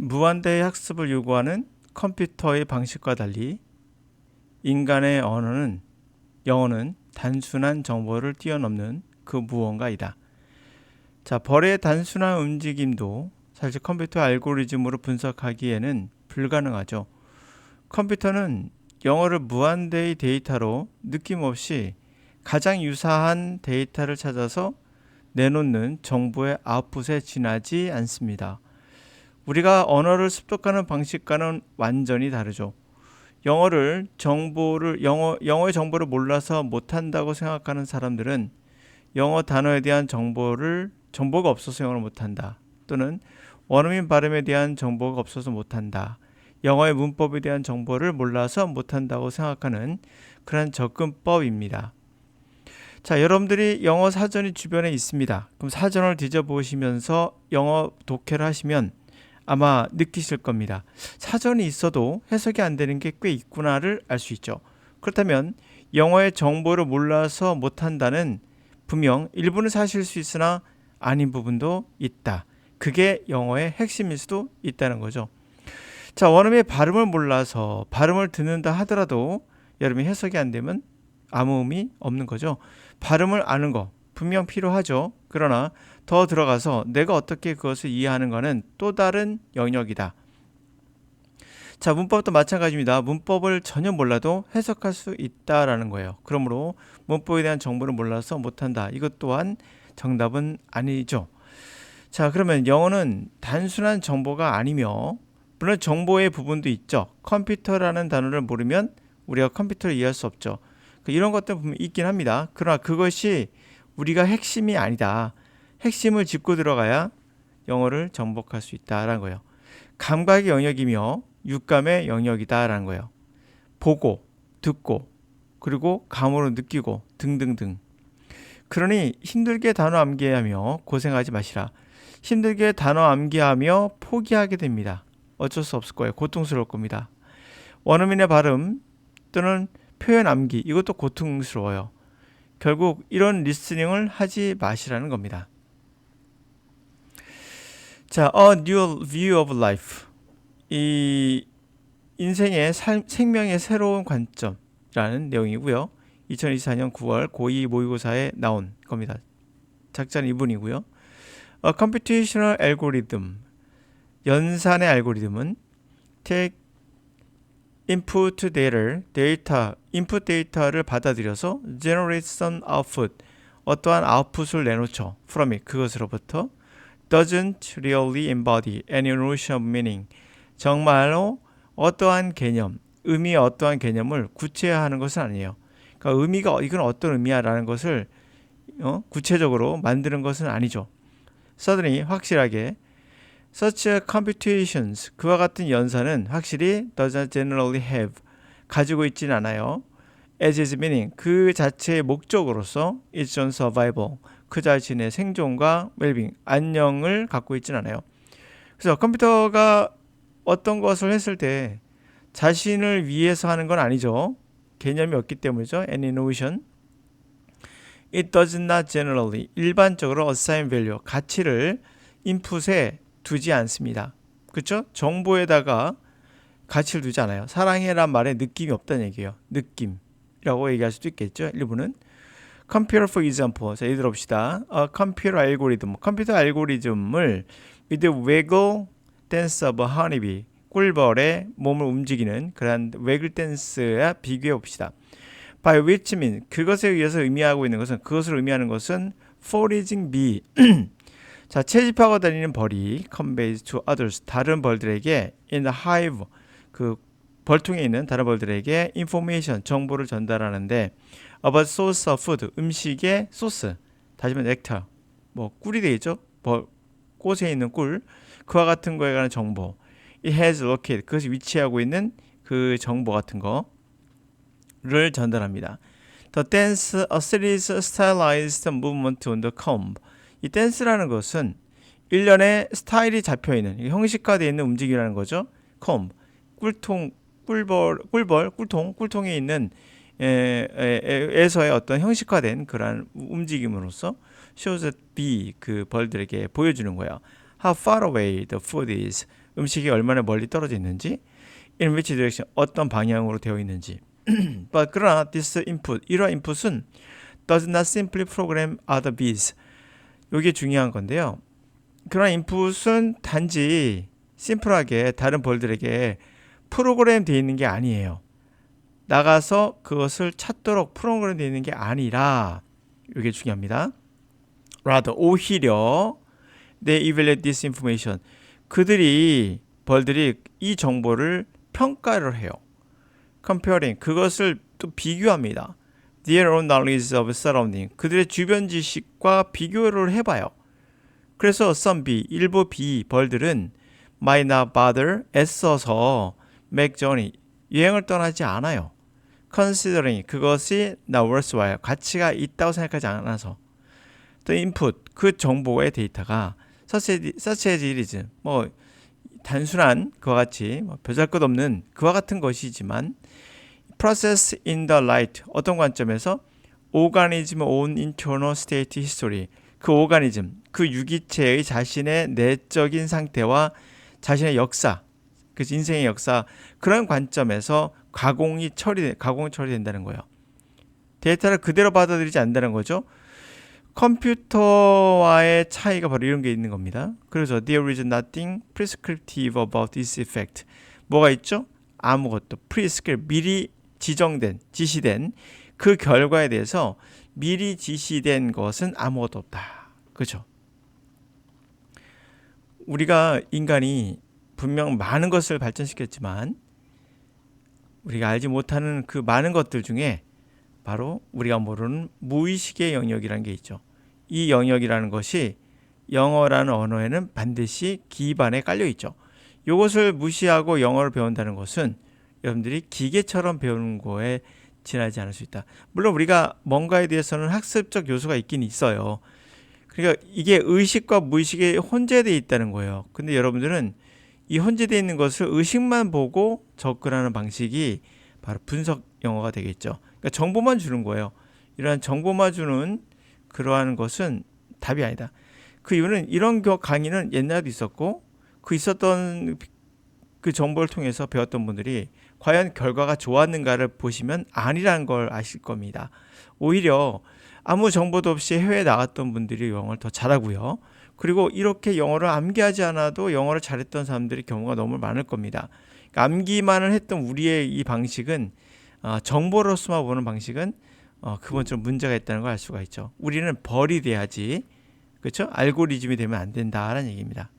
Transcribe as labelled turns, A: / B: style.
A: 무한대의 학습을 요구하는 컴퓨터의 방식과 달리 인간의 영어는 단순한 정보를 뛰어넘는 그 무언가이다. 자, 벌의 단순한 움직임도 사실 컴퓨터 알고리즘으로 분석하기에는 불가능하죠. 컴퓨터는 영어를 무한대의 데이터로 느낌없이 가장 유사한 데이터를 찾아서 내놓는 정보의 아웃풋에 지나지 않습니다. 우리가 언어를 습득하는 방식과는 완전히 다르죠. 영어의 정보를 몰라서 못한다고 생각하는 사람들은 영어 단어에 대한 정보가 없어서 영어를 못한다. 또는 원어민 발음에 대한 정보가 없어서 못한다. 영어의 문법에 대한 정보를 몰라서 못한다고 생각하는 그런 접근법입니다. 자, 여러분들이 영어 사전이 주변에 있습니다. 그럼 사전을 뒤져보시면서 영어 독해를 하시면 아마 느끼실 겁니다. 사전이 있어도 해석이 안 되는 게 꽤 있구나를 알 수 있죠. 그렇다면 영어의 정보를 몰라서 못한다는 분명 일부는 사실일 수 있으나 아닌 부분도 있다. 그게 영어의 핵심일 수도 있다는 거죠. 자, 원어민의 발음을 몰라서 발음을 듣는다 하더라도 여러분이 해석이 안 되면 아무 의미 없는 거죠. 발음을 아는 거 분명 필요하죠. 그러나 더 들어가서 내가 어떻게 그것을 이해하는 것은 또 다른 영역이다. 자, 문법도 마찬가지입니다. 문법을 전혀 몰라도 해석할 수 있다라는 거예요. 그러므로 문법에 대한 정보를 몰라서 못한다. 이것 또한 정답은 아니죠. 자, 그러면 영어는 단순한 정보가 아니며 물론 정보의 부분도 있죠. 컴퓨터라는 단어를 모르면 우리가 컴퓨터를 이해할 수 없죠. 이런 것들 보면 있긴 합니다. 그러나 그것이 우리가 핵심이 아니다. 핵심을 짚고 들어가야 영어를 정복할 수 있다라는 거예요. 감각의 영역이며 육감의 영역이다라는 거예요. 보고, 듣고, 그리고 감으로 느끼고 등등등. 그러니 힘들게 단어 암기하며 고생하지 마시라. 힘들게 단어 암기하며 포기하게 됩니다. 어쩔 수 없을 거예요. 고통스러울 겁니다. 원어민의 발음 또는 표현 암기 이것도 고통스러워요. 결국 이런 리스닝을 하지 마시라는 겁니다. 자, A New View of Life. 이 인생의 생명의 새로운 관점이라는 내용이고요. 2024년 9월 고2 모의고사에 나온 겁니다. 작자는 이분이고요. A Computational Algorithm. 연산의 알고리즘은 take input input 데이터를 받아들여서 generate some output, 어떠한 아웃풋을 내놓죠. from it, 그것으로부터 doesn't really embody any notion of meaning, 정말로 어떠한 개념, 의미의 어떠한 개념을 구체화하는 것은 아니에요. 그러니까 의미가 이건 어떤 의미야라는 것을 구체적으로 만드는 것은 아니죠. suddenly, 확실하게 Such computations, 그와 같은 연산은 확실히 doesn't generally have, 가지고 있지는 않아요. As its meaning, 그 자체의 목적으로서 its own survival, 그 자신의 생존과 well-being, 안녕을 갖고 있지는 않아요. 그래서 컴퓨터가 어떤 것을 했을 때 자신을 위해서 하는 건 아니죠. 개념이 없기 때문이죠. Any notion. It does not generally, 일반적으로 assign value, 가치를 인풋에 두지 않습니다. 그렇죠? 정보에다가 가치를 두지 않아요. 사랑해란 말에 느낌이 없다는 얘기예요. 느낌이라고 얘기할 수도 있겠죠. 일부는 Computer for example. 자, 예를 들어봅시다. 컴퓨터 알고리즘을 with the waggle dance of a honeybee, 꿀벌의 몸을 움직이는 그런 waggle dance와 비교해 봅시다. By which mean, 그것에 의해서 의미하고 있는 것은, 그것을 의미하는 것은 foraging bee. 자, 채집하고 다니는 벌이 conveys to others, 다른 벌들에게 in the hive, 그 벌통에 있는 다른 벌들에게 information, 정보를 전달하는데 about source of food, 음식의 소스, 다시 말해 nectar, 뭐 꿀이 되겠죠? 꽃에 있는 꿀, 그와 같은 거에 관한 정보. It has located, 그것이 위치하고 있는 그 정보 같은 거를 전달합니다. The dance, a series stylized movement on the comb. 이 댄스라는 것은 일련의 스타일이 잡혀있는, 형식화되어 있는 움직임이라는 거죠. 컴, 꿀통에 있는 에서의 어떤 형식화된 그러한 움직임으로써 shows that bee, 그 벌들에게 보여주는 거예요. how far away the food is. 음식이 얼마나 멀리 떨어져 있는지, in which direction, 어떤 방향으로 되어 있는지. But 그러나 this input, 이러한 인풋은 does not simply program other bees. 이게 중요한 건데요. 그러나 인풋은 단지 심플하게 다른 벌들에게 프로그램 되어 있는 게 아니에요. 나가서 그것을 찾도록 프로그램 되어 있는 게 아니라, 이게 중요합니다. Rather, 오히려 they evaluate this information. 벌들이 이 정보를 평가를 해요. Comparing, 그것을 또 비교합니다. Their own knowledge of surrounding, 그들의 주변 지식과 비교를 해봐요. 그래서 some bee, 일부 비 벌들은 might not bother, 애써서 make journey, 여행을 떠나지 않아요. Considering, 그것이 not worthwhile, 가치가 있다고 생각하지 않아서. The input, 그 정보의 데이터가 such as it is, 단순한 그와 같이 보잘것없는 그와 같은 것이지만 process in the light, 어떤 관점에서 organism's own internal state history, 그 오가니즘, 그 유기체의 자신의 내적인 상태와 자신의 역사, 그 인생의 역사, 그런 관점에서 가공이 처리된다는 거예요. 데이터를 그대로 받아들이지 않는다는 거죠. 컴퓨터와의 차이가 바로 이런 게 있는 겁니다. 그래서 there is nothing prescriptive about this effect. 뭐가 있죠? 아무것도. prescriptive, 미리 지시된 그 결과에 대해서 미리 지시된 것은 아무것도 없다. 그렇죠? 우리가 인간이 분명 많은 것을 발전시켰지만 우리가 알지 못하는 그 많은 것들 중에 바로 우리가 모르는 무의식의 영역이라는 게 있죠. 이 영역이라는 것이 영어라는 언어에는 반드시 기반에 깔려 있죠. 이것을 무시하고 영어를 배운다는 것은 여러분들이 기계처럼 배우는 거에 지나지 않을 수 있다. 물론 우리가 뭔가에 대해서는 학습적 요소가 있긴 있어요. 그러니까 이게 의식과 무의식에 혼재되어 있다는 거예요. 근데 여러분들은 이 혼재되어 있는 것을 의식만 보고 접근하는 방식이 바로 분석 영어가 되겠죠. 그러니까 정보만 주는 거예요. 이러한 정보만 주는 그러한 것은 답이 아니다. 그 이유는 이런 강의는 옛날에도 있었고 그 있었던 그 정보를 통해서 배웠던 분들이 과연 결과가 좋았는가를 보시면 아니라는 걸 아실 겁니다. 오히려 아무 정보도 없이 해외에 나갔던 분들이 영어를 더 잘하고요. 그리고 이렇게 영어를 암기하지 않아도 영어를 잘했던 사람들이 경우가 너무 많을 겁니다. 그러니까 암기만을 했던 우리의 이 방식은 정보로서만 보는 방식은 기본적으로 문제가 있다는 걸 알 수가 있죠. 우리는 벌이 돼야지, 그렇죠? 알고리즘이 되면 안 된다라는 얘기입니다.